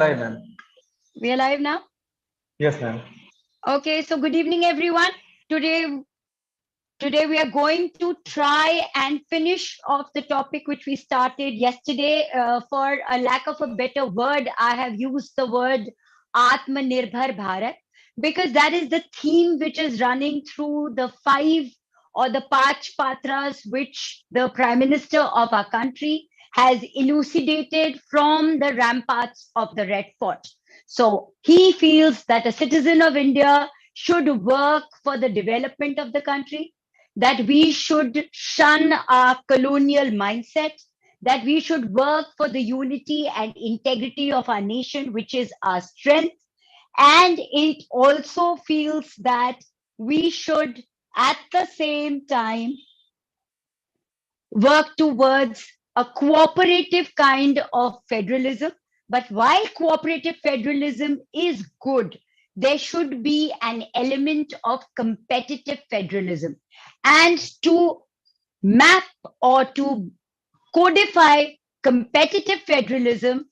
Hi, ma'am. We are live now? Yes, ma'am. Okay, so good evening, everyone. Today, today we are going to try and finish off the topic which we started yesterday. For a lack of a better word, I have used the word Aatmnirbhar Bharat because that is the theme which is running through the five or the Pach Patras which the Prime Minister of our country has elucidated from the ramparts of the Red Fort. So he feels that a citizen of India should work for the development of the country, that we should shun our colonial mindset, that we should work for the unity and integrity of our nation, which is our strength. And it also feels that we should, at the same time, work towards a cooperative kind of federalism. But while cooperative federalism is good, there should be an element of competitive federalism. And to map or to codify competitive federalism,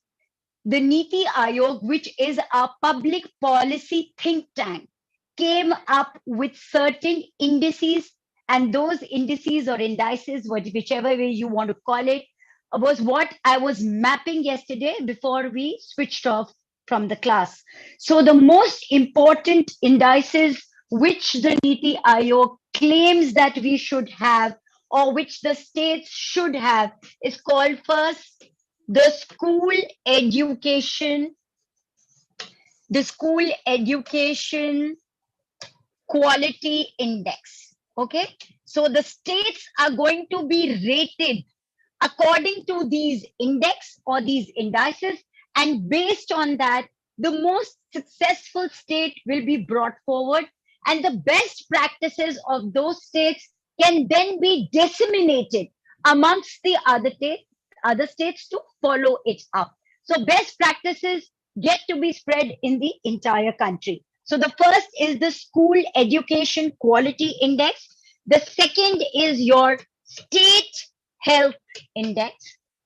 the Niti Aayog, which is a public policy think tank, came up with certain indices, and those indices or indices, whichever way you want to call it, was what I was mapping yesterday before we switched off from the class. So the most important indices which the Niti Aayog claims that we should have or which the states should have is called first the education, the school education quality index. Okay, so the states are going to be rated according to these index or these indices, and based on that, the most successful state will be brought forward, and the best practices of those states can then be disseminated amongst the other states to follow it up. So best practices get to be spread in the entire country. So the first is the school education quality index. The second is your state health index,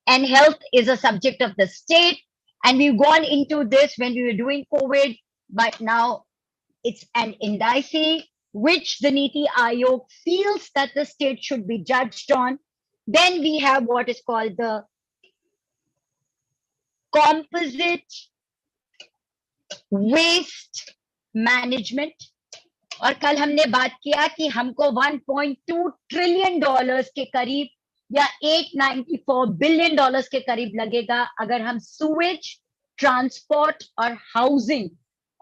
and health is a subject of the state, and we've gone into this when we were doing COVID, but now it's an indice which the Niti Aayog feels that the state should be judged on. Then we have what is called the composite waste management. और कल हमने बात किया कि हमको 1.2 trillion dollars के करीब या 894 बिलियन डॉलर्स के करीब लगेगा अगर हम सूवेज, ट्रांसपोर्ट और हाउसिंग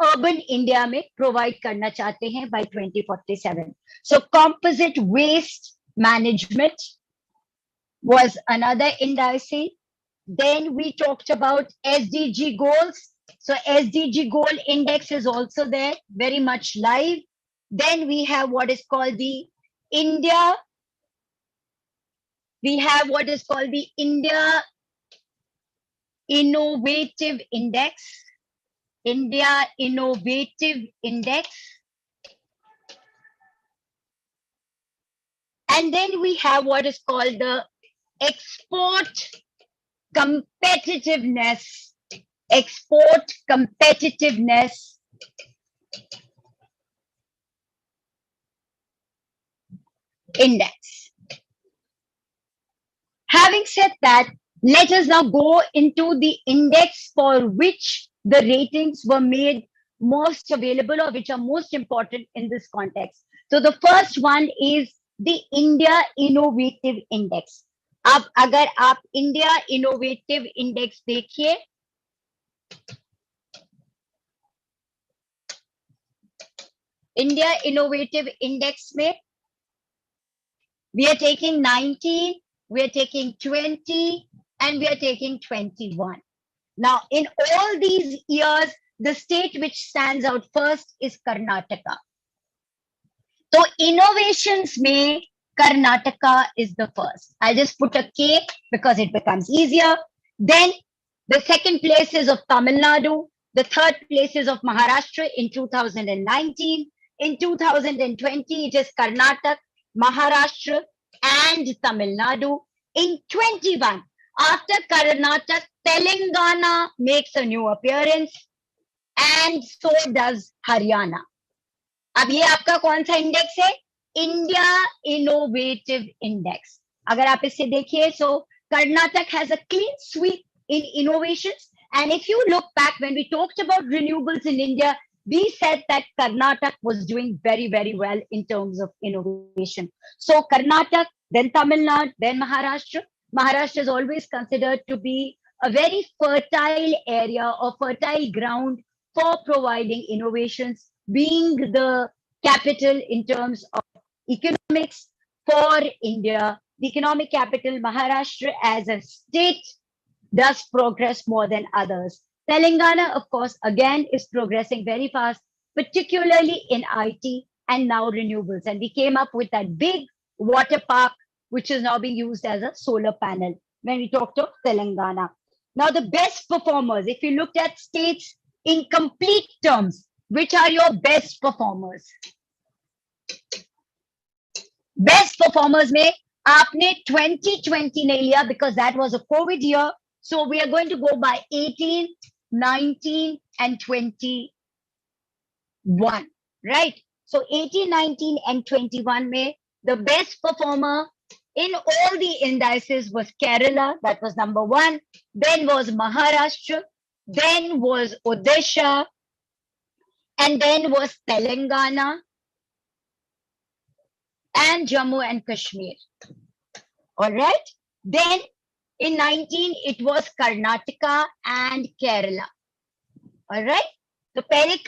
अर्बन इंडिया में प्रोवाइड करना चाहते हैं bye 2047. So composite waste management was another indice. Then we talked about SDG goals. So SDG goal index is also there, very much live. Then we have what is called the India. We have what is called the India Innovative Index. India Innovative Index. And then we have what is called the Export Competitiveness. Export Competitiveness Index. Having said that, let us now go into the index for which the ratings were made most available or which are most important in this context. So the first one is the India Innovative Index. अब अगर आप India Innovative Index देखिए, India Innovative Index में we are taking 19, we are taking 20, and we are taking 21. Now, in all these years, the state which stands out first is Karnataka. So, innovations may Karnataka is the first. I just put a K because it becomes easier. Then, the second place is of Tamil Nadu. The third place is of Maharashtra in 2019. In 2020, it is Karnataka, Maharashtra, and Tamil Nadu. In 21, After Karnataka, Telangana makes a new appearance, and so does Haryana. अब ये आपका कौन सा index है? India innovative index. अगर आप इससे देखिए, so Karnataka has a clean sweep in innovations. And if you look back when we talked about renewables in India, we said that Karnataka was doing very, very well in terms of innovation. So Karnataka, then Tamil Nadu, then Maharashtra. Maharashtra is always considered to be a very fertile area or fertile ground for providing innovations, being the capital in terms of economics for India. The economic capital, Maharashtra as a state, does progress more than others. Telangana, of course, again is progressing very fast, particularly in IT and now renewables. And we came up with that big water park, which is now being used as a solar panel when we talked of Telangana. Now, the best performers, if you looked at states in complete terms, which are your best performers? Best performers में आपने 2020 नहीं लिया because that was a COVID year. So we are going to go by 18, 19, and 21, right? So 18, 19, and 21 में the best performer in all the indices was Kerala, that was number 1. Then was Maharashtra, then was Odisha, and then was Telangana and Jammu and Kashmir. All right. Then in 19, it was Karnataka and Kerala. All right. So पहले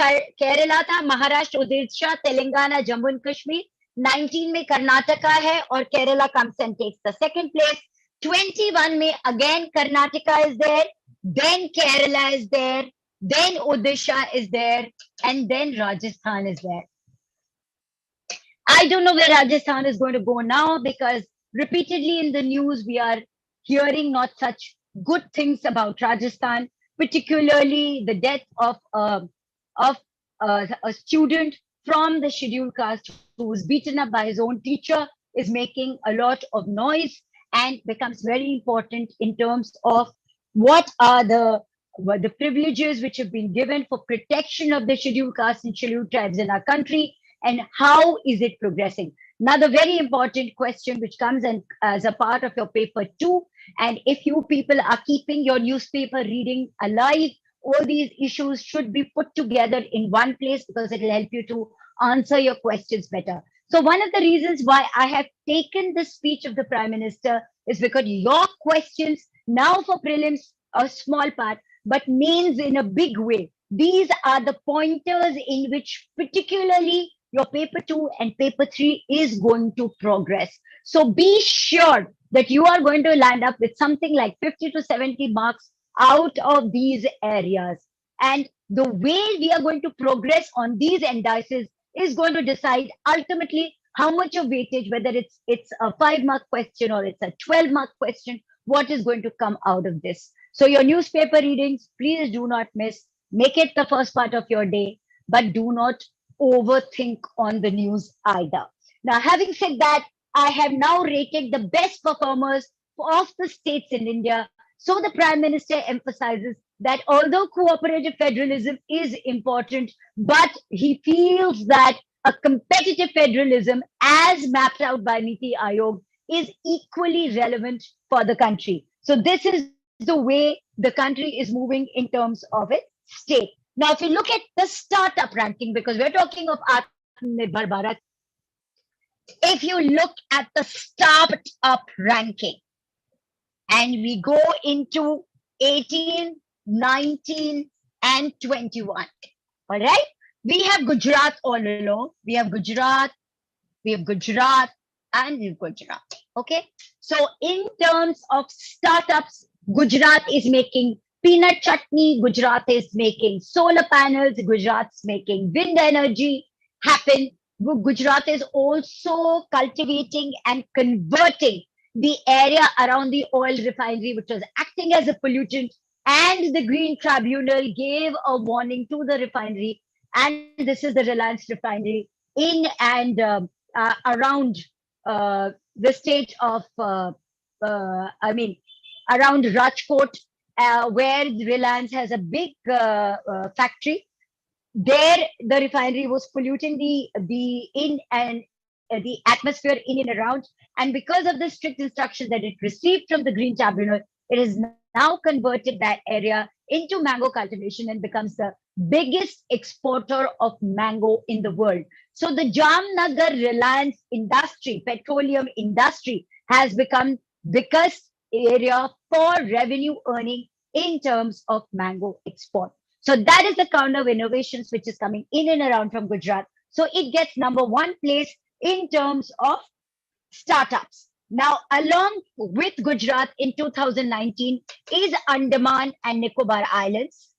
Kerala था, Maharashtra, Odisha, Telangana, Jammu and Kashmir. 19 में Karnataka है और Kerala comes and takes the second place. 21 में again Karnataka is there, then Kerala is there, then Odisha is there, and then Rajasthan is there. I don't know where Rajasthan is going to go now because repeatedly in the news we are hearing not such good things about Rajasthan, particularly the death of a student from the scheduled caste who was beaten up by his own teacher is making a lot of noise and becomes very important in terms of what are the privileges which have been given for protection of the scheduled caste and scheduled tribes in our country, and how is it progressing. Now, the very important question which comes in as a part of your paper 2, and if you people are keeping your newspaper reading alive, all these issues should be put together in one place because it will help you to answer your questions better. So one of the reasons why I have taken the speech of the Prime Minister is because your questions now for prelims, a small part, but means in a big way. These are the pointers in which particularly your paper 2 and paper 3 is going to progress. So be sure that you are going to land up with something like 50 to 70 marks out of these areas. And the way we are going to progress on these indices is going to decide ultimately how much of weightage, whether it's a 5-mark question or it's a 12-mark question, what is going to come out of this. So your newspaper readings, please do not miss. Make it the first part of your day, but do not overthink on the news either. Now, having said that, I have now rated the best performers of the states in India. So the Prime Minister emphasizes that although cooperative federalism is important, but he feels that a competitive federalism as mapped out by Niti Aayog is equally relevant for the country. So this is the way the country is moving in terms of its state. Now, if you look at the startup ranking, because we're talking of Aatmnirbhar Bharat, if you look at the startup ranking, and we go into 18, 19, and 21, all right? We have Gujarat all along. We have Gujarat, and we have Gujarat, okay? So in terms of startups, Gujarat is making peanut chutney, Gujarat is making solar panels, Gujarat's making wind energy happen. Gujarat is also cultivating and converting the area around the oil refinery, which was acting as a pollutant, and the Green Tribunal gave a warning to the refinery, and this is the Reliance refinery in and around the state of, I mean, around Rajkot, where Reliance has a big factory. There, the refinery was polluting the atmosphere in and around, and because of the strict instructions that it received from the Green Tribunal, it has now converted that area into mango cultivation and becomes the biggest exporter of mango in the world. So the Jamnagar Reliance industry, petroleum industry, has become biggest area for revenue earning in terms of mango export. So that is the kind of innovations which is coming in and around from Gujarat. So it gets number one place in terms of startups. Now, along with Gujarat in 2019 is Andaman and Nicobar Islands.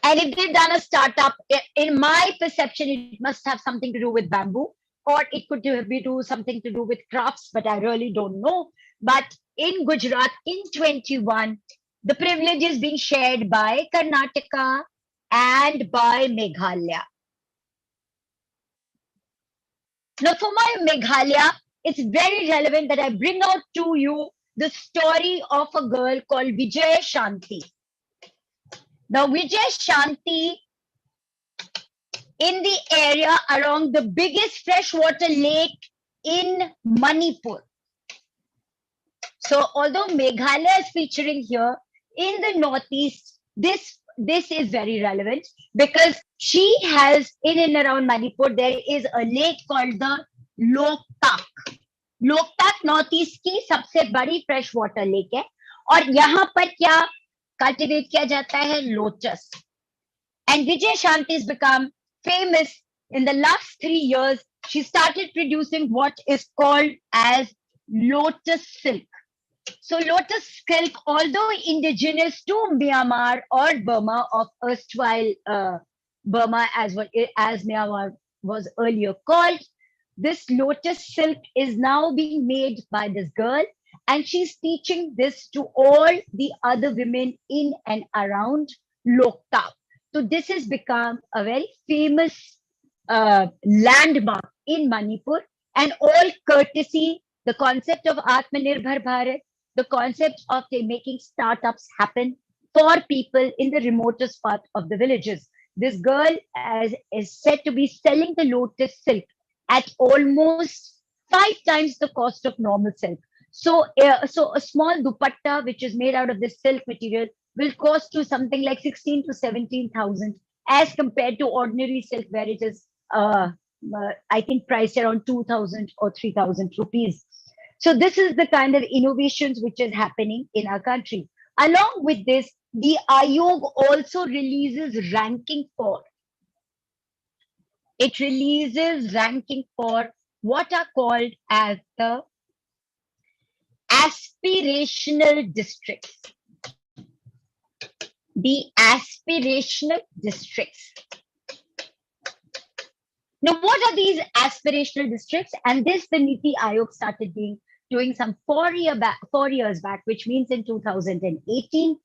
And if they've done a startup, in my perception, it must have something to do with bamboo, or it could do something to do with crafts, but I really don't know. But in Gujarat in 21, the privilege is being shared by Karnataka and by Meghalaya. Now, for my Meghalaya, it's very relevant that I bring out to you the story of a girl called Vijay Shanti. Now, Vijay Shanti, in the area around the biggest freshwater lake in Manipur. So, although Meghalaya is featuring here, in the northeast, this is very relevant because she has, in and around Manipur, there is a lake called the Loktak. Loktak northeast की सबसे बड़ी fresh water lake है और यहाँ पर क्या cultivate किया जाता है lotus. And Vijay Shanti has become famous in the last 3 years. She started producing what is called as lotus silk. So lotus silk, although indigenous to Myanmar or Burma of erstwhile Burma as Myanmar was earlier called, this lotus silk is now being made by this girl, and she's teaching this to all the other women in and around Loktak. So this has become a very famous landmark in Manipur, and all courtesy the concept of Aatmnirbhar Bharat, the concept of making startups happen for people in the remotest part of the villages. This girl is said to be selling the lotus silk at almost 5 times the cost of normal silk. So, so a small dupatta which is made out of this silk material will cost you something like 16 to 17,000 as compared to ordinary silk where it is, I think, priced around 2,000 or 3,000 rupees. So this is the kind of innovations which is happening in our country. Along with this, the Ayog also releases ranking for. It releases ranking for what are called as the aspirational districts. The aspirational districts. Now, what are these aspirational districts? And this the Niti Aayog started doing some 4 years back, which means in 2018,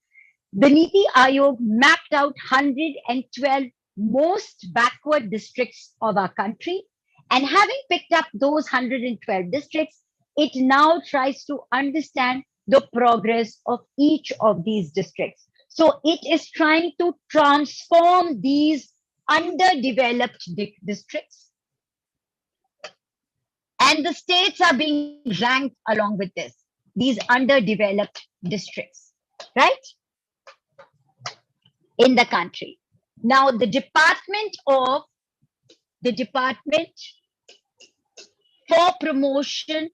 the Niti Aayog mapped out 112 most backward districts of our country. And having picked up those 112 districts, it now tries to understand the progress of each of these districts. So it is trying to transform these underdeveloped districts. And the states are being ranked along with this, these underdeveloped districts, right? In the country. Now, the Department for Promotion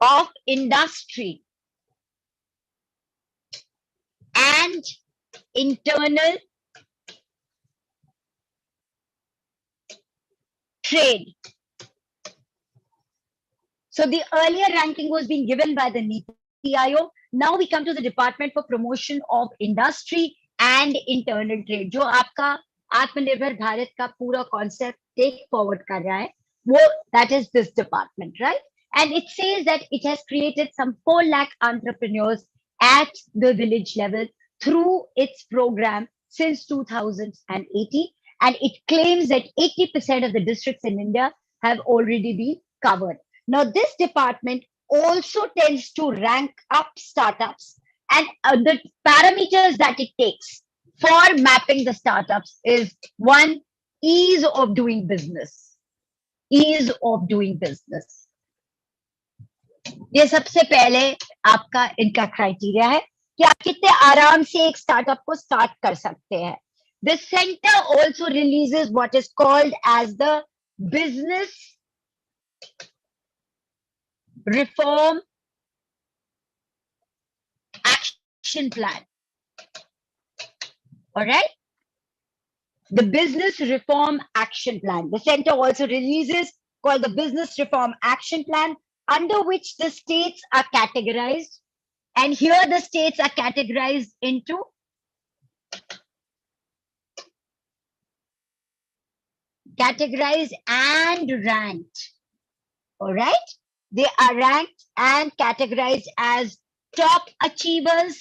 of Industry and Internal Trade. So the earlier ranking was being given by the Niti Aayog. Now we come to the Department for Promotion of Industry and Internal Trade, जो आपका आत्मनिर्भर भारत का पूरा concept take forward कर रहा है, वो that is this department, right? And it says that it has created some 4 lakh entrepreneurs at the village level through its program since 2018, and it claims that 80% of the districts in India have already been covered. Now, this department also tends to rank up startups, and the parameters that it takes for mapping the startups is one, ease of doing business. Ease of doing business. ये सबसे पहले आपका इनका criteria है कि आप कितने आराम से एक स्टार्टअप को स्टार्ट कर सकते हैं. The center also releases what is called as the business reform action plan. All right? The business reform action plan. The center also releases called the business reform action plan, under which the states are categorized. And here the states are categorized into categorized and ranked. All right? They are ranked and categorized as top achievers,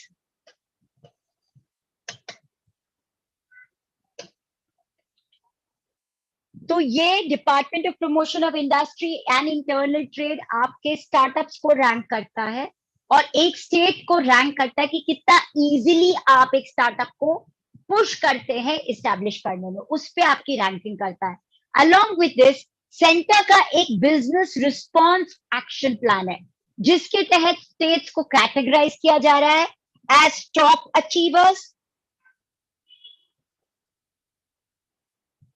तो ये department of promotion of industry and internal trade आपके startups को rank करता है और एक state को rank करता है कि कितना इजीली आप एक स्टार्टअप को पुश करते हैं इस्टेब्लिश करने में, उस पे आपकी रैंकिंग करता है. अलोंग विथ दिस सेंटर का एक बिजनेस रिस्पॉन्स एक्शन प्लान है जिसके तहत स्टेट्स को कैटेगराइज किया जा रहा है एज टॉप अचीवर्स,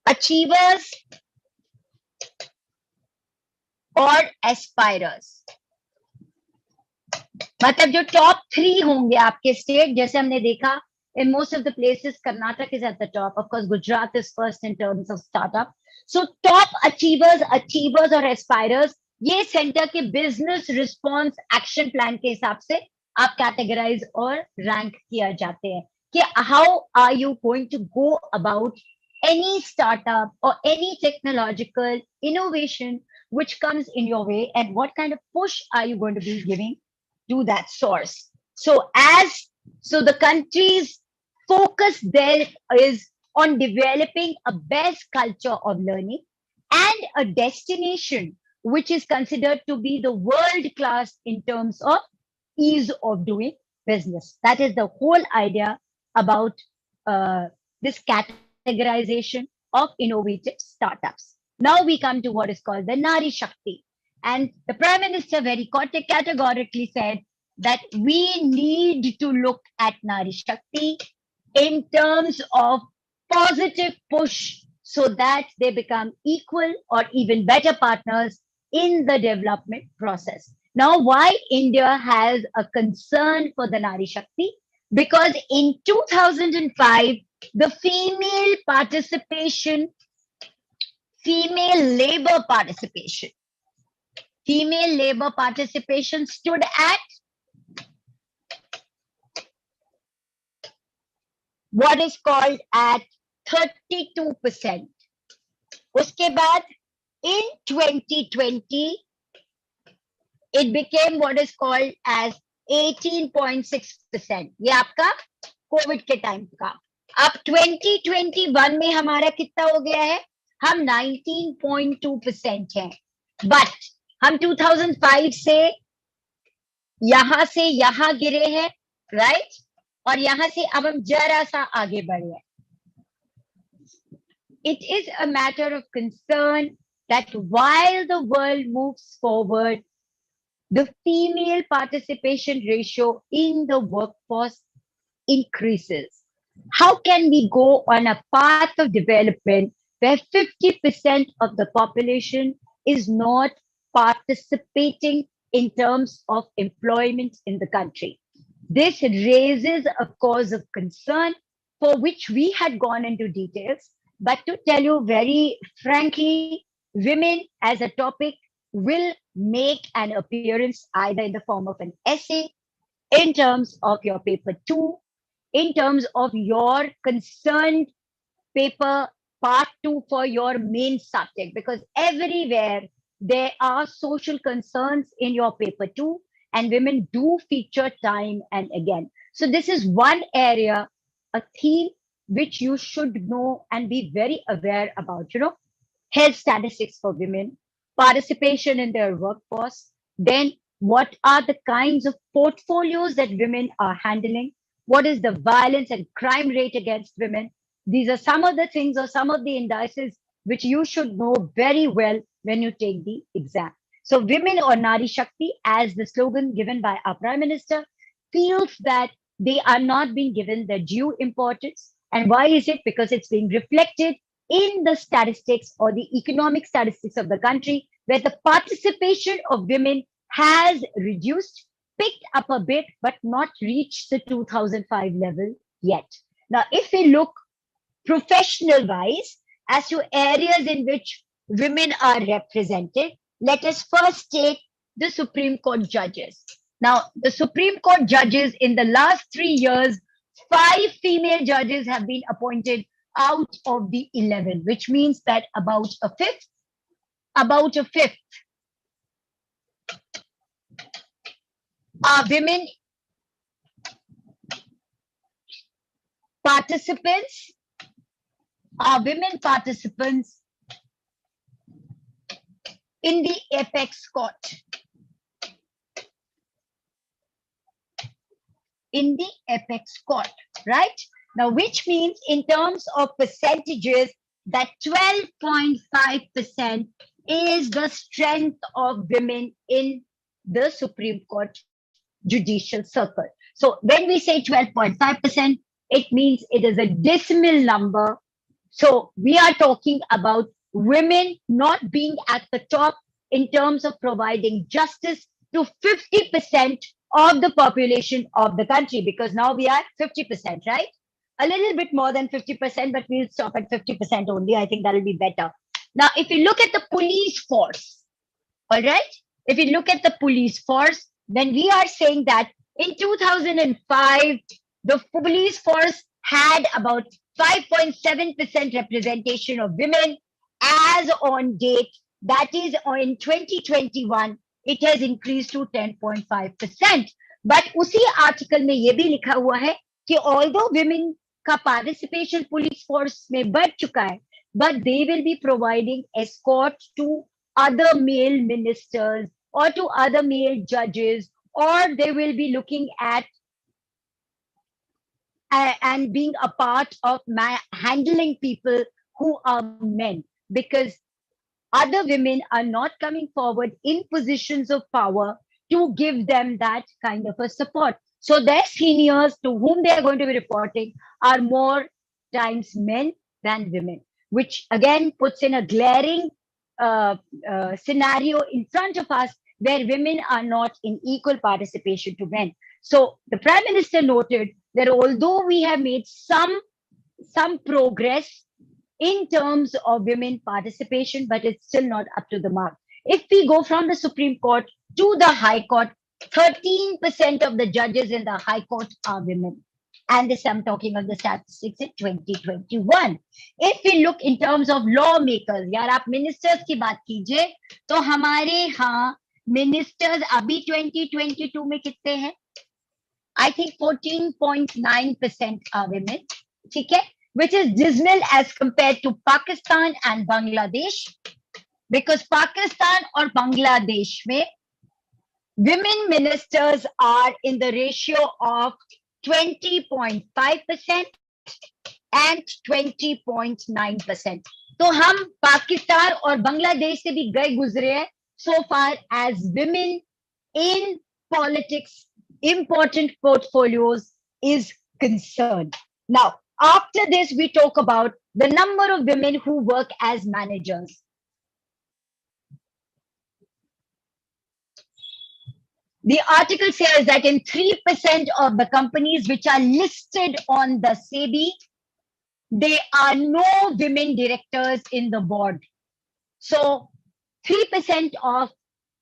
अचीवर्स और एस्पायरर्स. मतलब जो टॉप 3 होंगे आपके स्टेट, जैसे हमने देखा in most of the places Karnataka is at the top, of course Gujarat is first in terms of startup. So top achievers, achievers और aspirers ये सेंटर के बिजनेस रिस्पॉन्स एक्शन प्लान के हिसाब से आप कैटेगराइज और रैंक किया जाते हैं कि how are you going to go about any startup or any technological innovation which comes in your way, and what kind of push are you going to be giving to that source. So the country's focus there is on developing a best culture of learning and a destination which is considered to be the world class in terms of ease of doing business. That is the whole idea about this categorization of innovative startups. Now we come to what is called the Nari Shakti. And the Prime Minister very categorically said that we need to look at Nari Shakti in terms of positive push so that they become equal or even better partners in the development process. Now, why India has a concern for the Nari Shakti? Because in 2005, the female labor participation stood at what is called at 32%. Uske baad, in 2020, it became what is called as 18.6%. ये आपका Covid के time का. अब 2021 में हमारा कितना हो गया है? हम 19.2% हैं. बट हम 2005 से यहां गिरे हैं, राइट? और यहां से अब हम जरा सा आगे बढ़े हैं. It is a matter of concern that while the world moves forward, the female participation ratio in the workforce increases. How can we go on a path of development where 50% of the population is not participating in terms of employment in the country? This raises a cause of concern for which we had gone into details. But to tell you very frankly, women as a topic will make an appearance either in the form of an essay, in terms of your paper 2, in terms of your concerned paper part 2 for your main subject, because everywhere there are social concerns in your paper 2 and women do feature time and again. So this is one area, a theme which you should know and be very aware about, health statistics for women, participation in their workforce. Then what are the kinds of portfolios that women are handling? What is the violence and crime rate against women? These are some of the things or some of the indices which you should know very well when you take the exam. So women or Nari Shakti, as the slogan given by our Prime Minister, feels that they are not being given the due importance. And why is it? Because it's being reflected in the statistics or the economic statistics of the country, where the participation of women has reduced, picked up a bit, but not reached the 2005 level yet. Now, if we look professional wise as to areas in which women are represented, let us first take the Supreme Court judges. Now, the Supreme Court judges in the last 3 years, 5 female judges have been appointed out of the 11, which means that about a fifth are women participants, in the apex court. In the apex court, right? Now, which means in terms of percentages, that 12.5% is the strength of women in the Supreme Court judicial circle. So when we say 12.5%, it means it is a decimal number. So we are talking about women not being at the top in terms of providing justice to 50% of the population of the country, because now we are 50%, right? A little bit more than 50%, but we'll stop at 50% only. I think that'll be better. Now, if you look at the police force, all right? If you look at the police force, then we are saying that in 2005, the police force had about 5.7% representation of women. As on date, that is in 2021, it has increased to 10.5%. But उसी article में ये भी लिखा हुआ है कि although women का participation police force में बढ़ चुका है, but they will be providing escort to other male ministers or to other male judges, or they will be looking at and being a part of handling people who are men, because other women are not coming forward in positions of power to give them that kind of a support. So their seniors to whom they are going to be reporting are more times men than women, which again puts in a glaring scenario in front of us where women are not in equal participation to men. So the Prime Minister noted that although we have made some progress in terms of women participation, but it's still not up to the mark. If we go from the Supreme Court to the High Court, 13% of the judges in the High Court are women. And this I'm talking of the statistics in 2021. If we look in terms of lawmakers, यार आप ministers की बात कीजिए, तो हमारे यहाँ ministers अभी 2022 में कितने हैं? I think 14.9% are women. ठीक है? Which is dismal as compared to Pakistan and Bangladesh, because Pakistan or Bangladesh mein women ministers are in the ratio of 20.5% and 20.9%. तो हम पाकिस्तान और बांग्लादेश से भी गए गुजरे हैं so far as women in politics, important portfolios is concerned. Now, after this, we talk about the number of women who work as managers. The article says that in 3% of the companies which are listed on the SEBI, there are no women directors in the board. So 3% of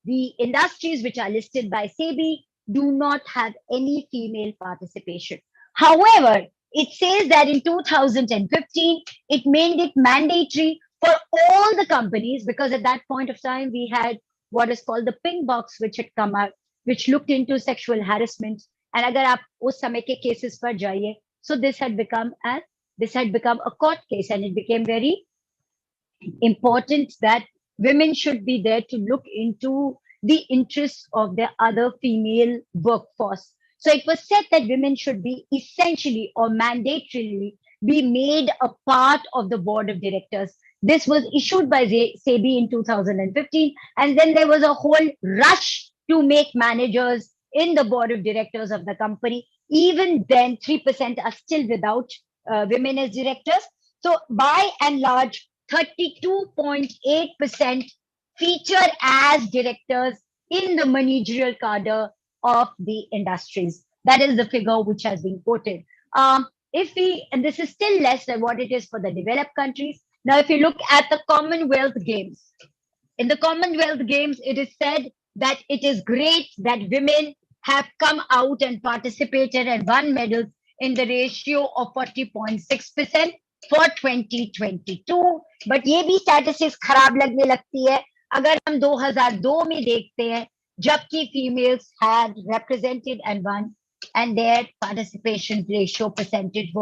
the industries which are listed by SEBI do not have any female participation. However, it says that in 2015, it made it mandatory for all the companies, because at that point of time, we had what is called the pink box, which had come out, which looked into sexual harassment. And agar aap us samay ke cases par jaiye, so this had become a court case, and it became very important that women should be there to look into the interests of their other female workforce. So it was said that women should be essentially or mandatorily be made a part of the board of directors. This was issued by SEBI in 2015, and then there was a whole rush to make managers in the board of directors of the company. Even then, 3% are still without women as directors. So by and large, 32.8% feature as directors in the managerial cadre of the industries. That is the figure which has been quoted. If we, and this is still less than what it is for the developed countries. Now, if you look at the Commonwealth Games, in the Commonwealth Games, it is said that it is great that women have come out and participated and won medals in the ratio of 40.6% for 2022. But ये भी statistics खराब लगने लगती है अगर हम 2002 में देखते हैं जबकि females had represented and won and their participation ratio percentage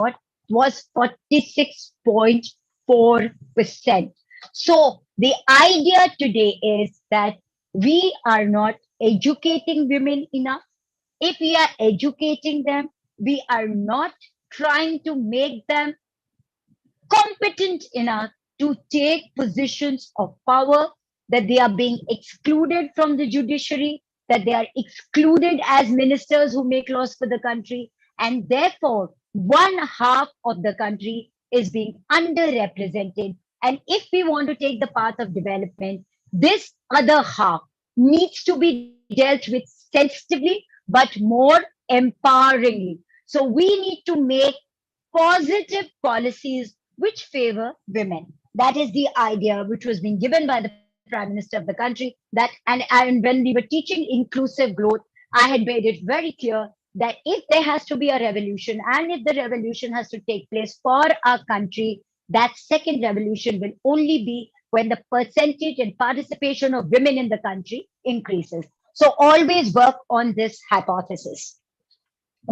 was 46.4%. So the idea today is that we are not educating women enough. If we are educating them, we are not trying to make them competent enough to take positions of power, that they are being excluded from the judiciary, that they are excluded as ministers who make laws for the country, and therefore one half of the country is being underrepresented. And if we want to take the path of development, this other half needs to be dealt with sensitively but more empoweringly. So we need to make positive policies which favor women. That is the idea which was being given by the Prime Minister of the country. That and when we were teaching inclusive growth, I had made it very clear that if there has to be a revolution and if the revolution has to take place for our country, that second revolution will only be when the percentage and participation of women in the country increases. So always work on this hypothesis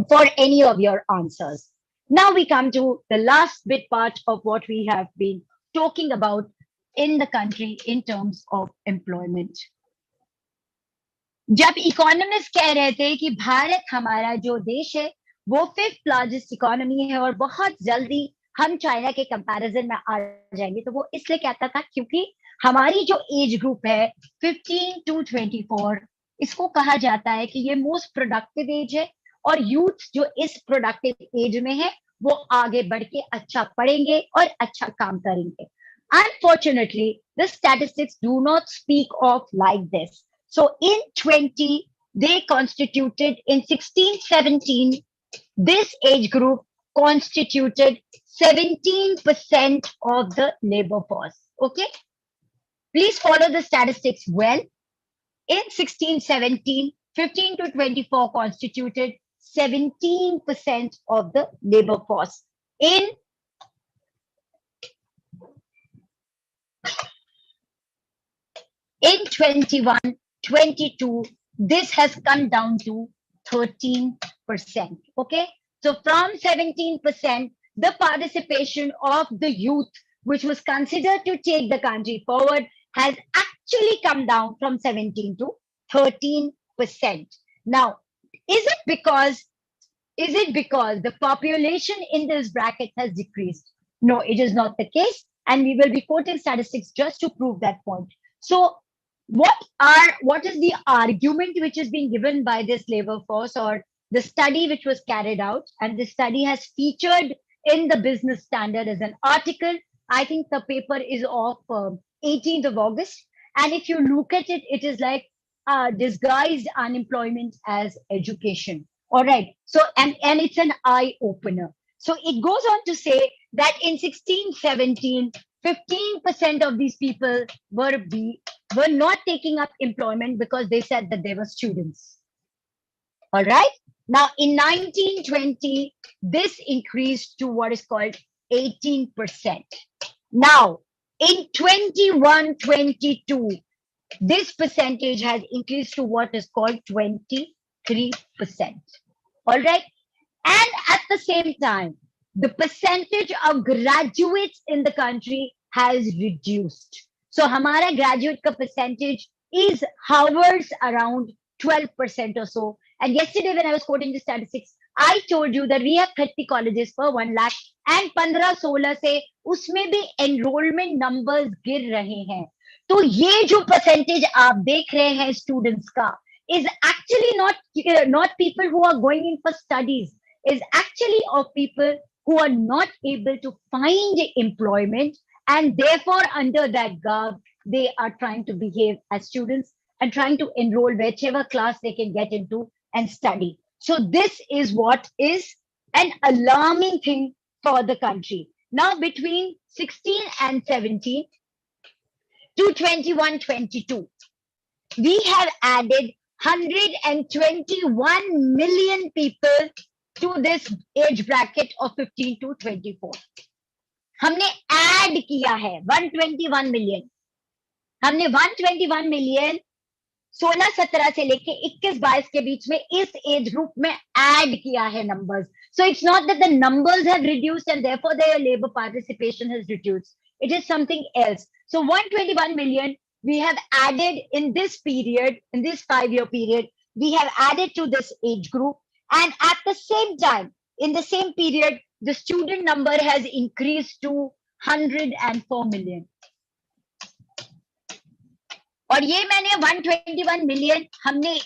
for any of your answers. Now we come to the last bit part of what we have been talking about in the country in terms of employment. जब economist कह रहे थे कि भारत हमारा जो देश है वो फिफ्थ लार्जेस्ट इकोनॉमी है और बहुत जल्दी हम चाइना के कंपैरिजन में आ जाएंगे, तो वो इसलिए कहता था क्योंकि हमारी जो एज ग्रुप है 15 to 24, इसको कहा जाता है कि ये मोस्ट प्रोडक्टिव एज है और यूथ जो इस प्रोडक्टिव एज में है वो आगे बढ़ के अच्छा पढ़ेंगे और अच्छा काम करेंगे. Unfortunately, the statistics do not speak of like this. So in 20, they constituted in 16-17, this age group constituted 17% of the labor force. Okay? Please follow the statistics well. In 16-17, 15 to 24 constituted 17% of the labor force. In 21-22, this has come down to 13%. Okay, so from 17%, the participation of the youth, which was considered to take the country forward, has actually come down from 17 to 13%. Now, is it because the population in this bracket has decreased? No, it is not the case, and we will be quoting statistics just to prove that point. So what is the argument which is being given by this labor force or the study which was carried out? And the study has featured in the Business Standard as an article. I think the paper is of 18th of August. And if you look at it, it is like disguised unemployment as education. All right. So, and it's an eye opener. So it goes on to say that in 16-17, 15% of these people were not taking up employment because they said that they were students. All right. Now, in 19-20, this increased to what is called 18%. Now, in 21-22, this percentage has increased to what is called 23%. All right. And at the same time, the percentage of graduates in the country has reduced. So हमारा graduate का percentage is hovers around 12% or so. And yesterday when I was quoting the statistics, I told you that we have 30 colleges per 1 lakh and 15-16 से उसमें भी enrollment numbers गिर रहे हैं. तो ये जो percentage आप देख रहे हैं students का is actually not people who are going in for studies, is actually of people who are not able to find employment, and therefore under that garb they are trying to behave as students and trying to enroll whichever class they can get into and study. So this is what is an alarming thing for the country. Now between 16 and 17 to 21-22, we have added 121 million people to this age bracket of 15 to 24. हमने add किया है 121 million. हमने 121 million 16-17 से लेके 21-22 के बीच में इस age group में ऐड किया है numbers. So it's not that the numbers have reduced and therefore their labor participation has reduced. It is something else. So 121 million we have added in this period, in this 5-year period, we have added to this age group, and at the same time, in the same period, the student number has increased to 104 million. और ये मैंने 121 million हमने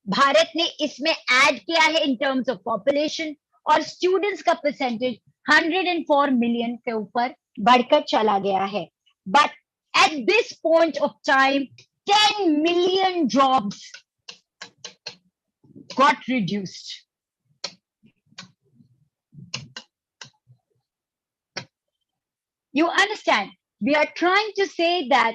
भारत ने इसमें add किया है in terms of population, और students का percentage 104 million के ऊपर बढ़कर चला गया है. But at this point of time, 10 million jobs got reduced. You understand? We are trying to say that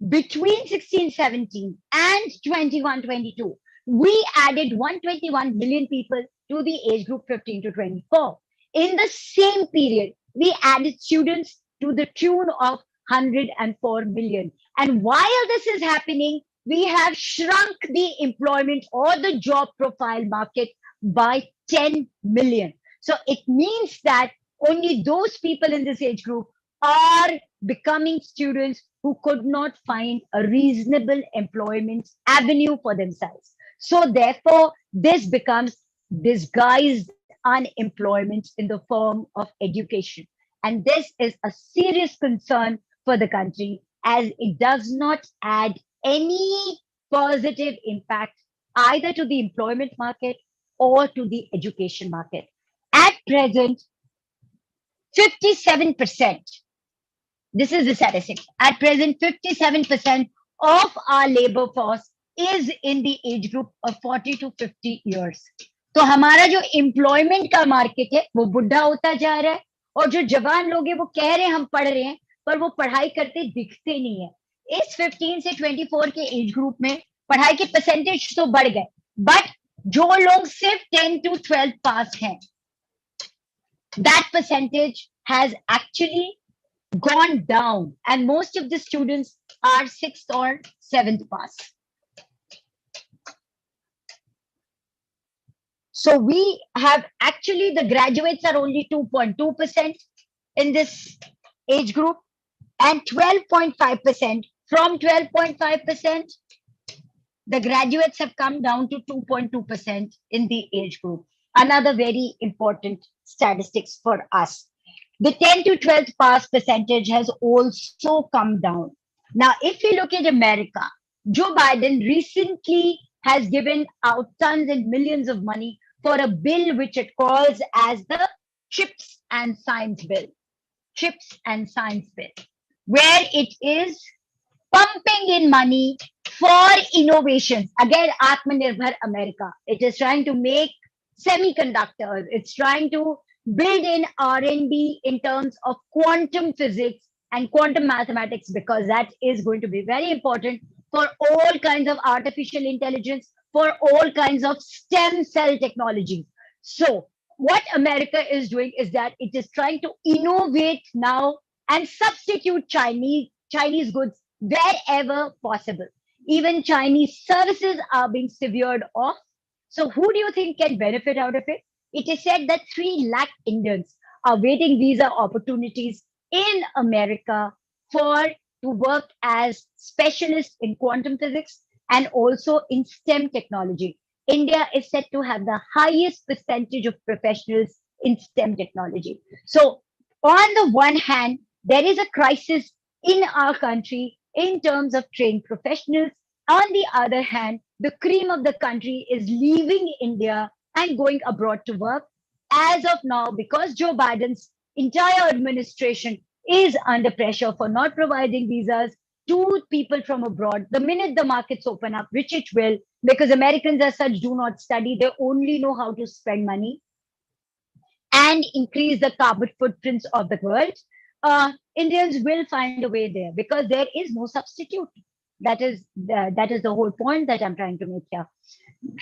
between 16-17 and 21-22, we added 121 million people to the age group 15 to 24. In the same period, we added students to the tune of 104 million. And while this is happening, we have shrunk the employment or the job profile market by 10 million. So it means that only those people in this age group are becoming students who could not find a reasonable employment avenue for themselves. So therefore, this becomes disguised unemployment in the form of education. And this is a serious concern for the country, as it does not add any positive impact either to the employment market or to the education market. At present, 57%, this is the statistic, at present 57% of our labor force is in the age group of 40 to 50 years. तो हमारा जो employment का market है वो बुढ़ा होता जा रहा है, और जो जवान लोग हैं वो कह रहे हैं हम पढ़ रहे हैं, पर वो पढ़ाई करते दिखते नहीं है. इस 15 से 24 के एज ग्रुप में पढ़ाई के परसेंटेज तो बढ़ गए, बट जो लोग सिर्फ 10 to 12 पास हैं, that percentage has actually gone down, and most of the students are 6th or 7th pass. So we have actually, the graduates are only 2.2% in this age group, and 12.5%. From 12.5%, the graduates have come down to 2.2% in the age group. Another very important statistics for us. The 10 to 12th pass percentage has also come down. Now, if you look at America, Joe Biden recently has given out tons and millions of money for a bill which it calls as the Chips and Science Bill. Chips and Science Bill, where it is pumping in money for innovations. Again, Aatmnirbhar America. It is trying to make semiconductors. It's trying to build in R&D in terms of quantum physics and quantum mathematics, because that is going to be very important for all kinds of artificial intelligence, for all kinds of stem cell technology. So what America is doing is that it is trying to innovate now and substitute Chinese goods wherever possible. Even Chinese services are being severed off. So who do you think can benefit out of it? It is said that 3 lakh Indians are waiting visa opportunities in America for to work as specialists in quantum physics and also in STEM technology. India is said to have the highest percentage of professionals in STEM technology. So, on the one hand, there is a crisis in our country in terms of trained professionals. On the other hand, the cream of the country is leaving India and going abroad to work. As of now, because Joe Biden's entire administration is under pressure for not providing visas to people from abroad, the minute the markets open up, which it will, because Americans as such do not study, they only know how to spend money and increase the carbon footprints of the world, Indians will find a way there because there is no substitute. That is the whole point that I'm trying to make here.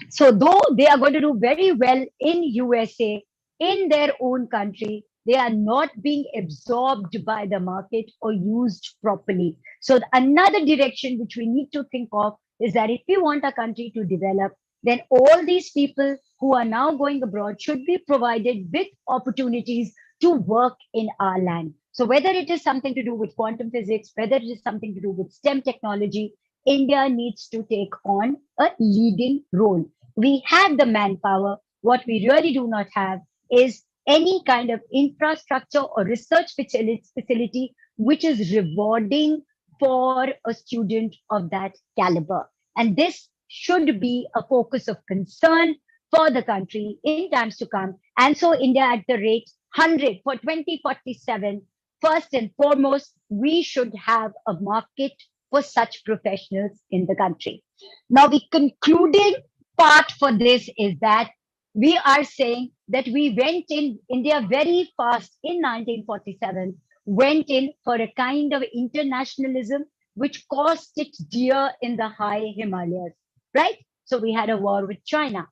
So though they are going to do very well in USA, in their own country, they are not being absorbed by the market or used properly. So another direction which we need to think of is that if we want our country to develop, then all these people who are now going abroad should be provided with opportunities to work in our land. So whether it is something to do with quantum physics, whether it is something to do with STEM technology, India needs to take on a leading role. We have the manpower. What we really do not have is any kind of infrastructure or research facility which is rewarding for a student of that caliber. And this should be a focus of concern for the country in times to come. And so India at the rate 100 for 2047, first and foremost, we should have a market for such professionals in the country. Now, the concluding part for this is that we are saying that we went in India very fast in 1947, went in for a kind of internationalism which cost it dear in the high Himalayas, right? So we had a war with China.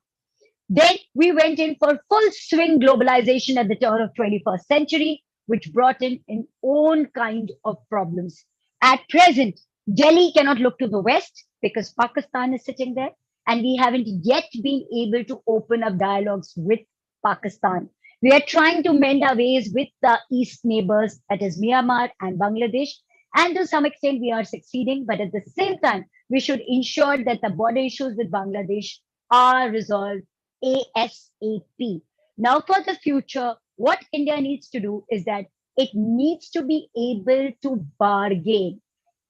Then we went in for full swing globalization at the turn of 21st century, which brought in its own kind of problems. At present, Delhi cannot look to the west because Pakistan is sitting there, and we haven't yet been able to open up dialogues with Pakistan. We are trying to mend our ways with the east neighbors, that is Myanmar and Bangladesh, and to some extent we are succeeding, but at the same time, we should ensure that the border issues with Bangladesh are resolved ASAP. Now, for the future, what India needs to do is that it needs to be able to bargain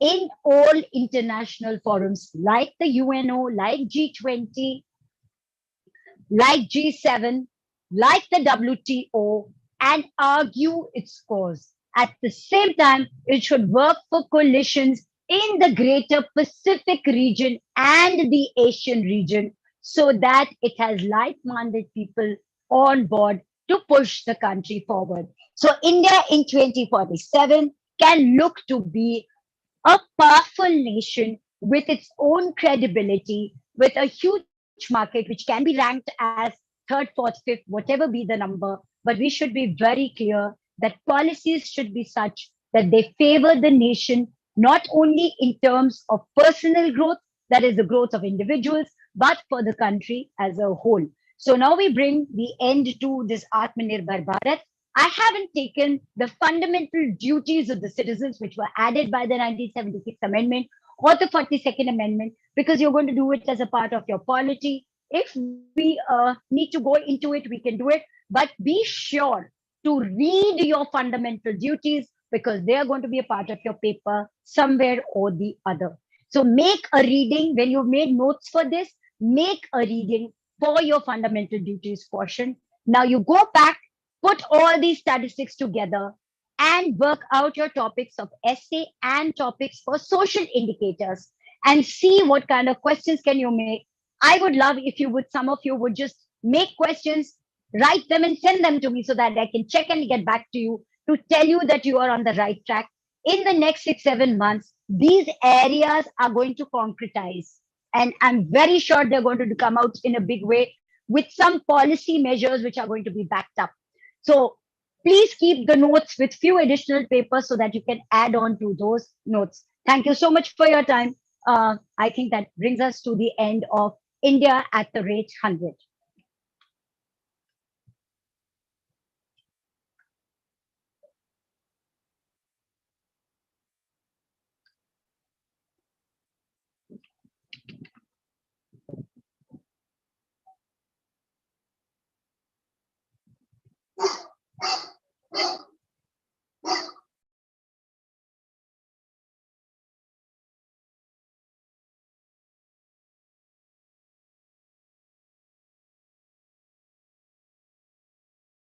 in all international forums like the UNO, like G20, like G7, like the WTO, and argue its cause. At the same time, it should work for coalitions in the greater Pacific region and the Asian region so that it has like-minded people on board to push the country forward. So India in 2047 can look to be a powerful nation with its own credibility, with a huge market which can be ranked as third, fourth, fifth, whatever be the number. But we should be very clear that policies should be such that they favor the nation, not only in terms of personal growth, that is the growth of individuals, but for the country as a whole. So now we bring the end to this Aatmnirbhar Bharat. I haven't taken the fundamental duties of the citizens, which were added by the 1976 Amendment or the 42nd Amendment, because you're going to do it as a part of your polity. If we need to go into it, we can do it. But be sure to read your fundamental duties because they are going to be a part of your paper somewhere or the other. So make a reading when you've made notes for this, make a reading for your fundamental duties portion. Now you go back, put all these statistics together and work out your topics of essay and topics for social indicators and see what kind of questions can you make. I would love if you would, some of you would just make questions, write them and send them to me so that I can check and get back to you to tell you that you are on the right track. In the next 6-7 months, these areas are going to concretize. And I'm very sure they're going to come out in a big way with some policy measures which are going to be backed up. So please keep the notes with few additional papers so that you can add on to those notes. Thank you so much for your time. I think that brings us to the end of India at the rate 100.